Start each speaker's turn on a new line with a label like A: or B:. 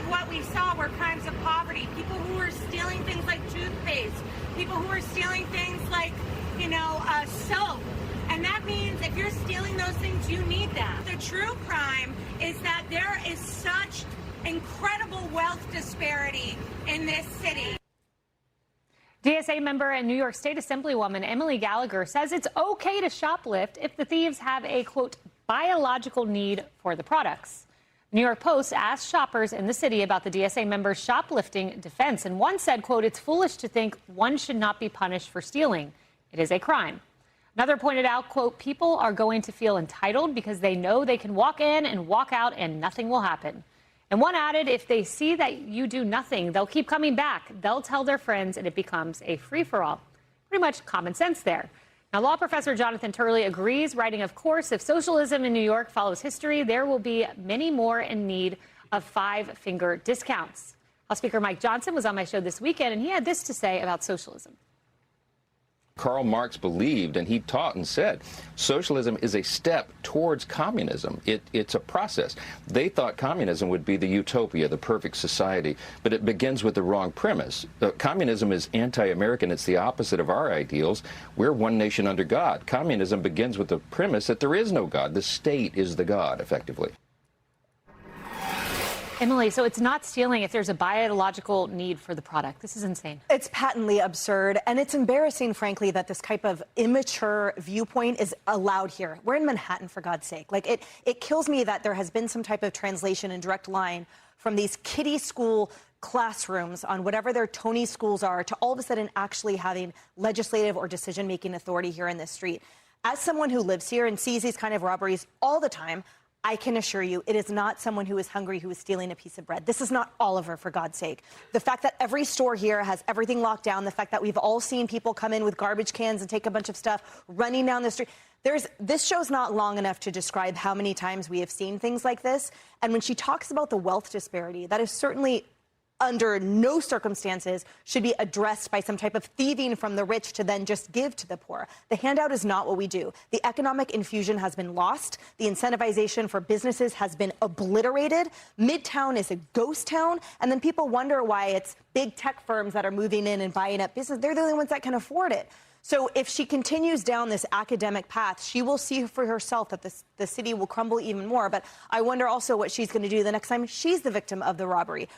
A: of what we saw were crimes of poverty. People who were stealing things like toothpaste, people who were stealing things like, soap. And that means if you're stealing those things, you need them. The true crime is that there is such incredible wealth disparity in this city.
B: DSA member and New York State Assemblywoman Emily Gallagher says it's okay to shoplift if the thieves have a, quote, biological need for the products. New York Post asked shoppers in the city about the DSA member's shoplifting defense, and one said, quote, it's foolish to think one should not be punished for stealing. It is a crime. Another pointed out, quote, people are going to feel entitled because they know they can walk in and walk out and nothing will happen. And one added, if they see that you do nothing, they'll keep coming back. They'll tell their friends and it becomes a free-for-all. Pretty much common sense there. Now, law professor Jonathan Turley agrees, writing, of course, if socialism in New York follows history, there will be many more in need of five-finger discounts. House Speaker Mike Johnson was on my show this weekend, and he had this to say about socialism.
C: Karl Marx believed, and he taught and said, socialism is a step towards communism. It's a process. They thought communism would be the utopia, the perfect society, but it begins with the wrong premise. Communism is anti-American. It's the opposite of our ideals. We're one nation under God. Communism begins with the premise that there is no God. The state is the God, effectively.
B: Emily, so it's not stealing if there's a biological need for the product. This is insane.
D: It's patently absurd, and it's embarrassing, frankly, that this type of immature viewpoint is allowed here. We're in Manhattan, for God's sake. Like, it kills me that there has been some type of translation and direct line from these kiddie school classrooms on whatever their Tony schools are to all of a sudden actually having legislative or decision-making authority here in this street. As someone who lives here and sees these kind of robberies all the time, I can assure you it is not someone who is hungry who is stealing a piece of bread. This is not Oliver, for God's sake. The fact that every store here has everything locked down, the fact that we've all seen people come in with garbage cans and take a bunch of stuff running down the street. This show's not long enough to describe how many times we have seen things like this. And when she talks about the wealth disparity, that is certainly under no circumstances should be addressed by some type of thieving from the rich to then just give to the poor. The handout is not what we do. The economic infusion has been lost. The incentivization for businesses has been obliterated. Midtown is a ghost town. And then people wonder why it's big tech firms that are moving in and buying up business. They're the only ones that can afford it. So if she continues down this academic path, she will see for herself that the city will crumble even more. But I wonder also what she's going to do the next time she's the victim of the robbery.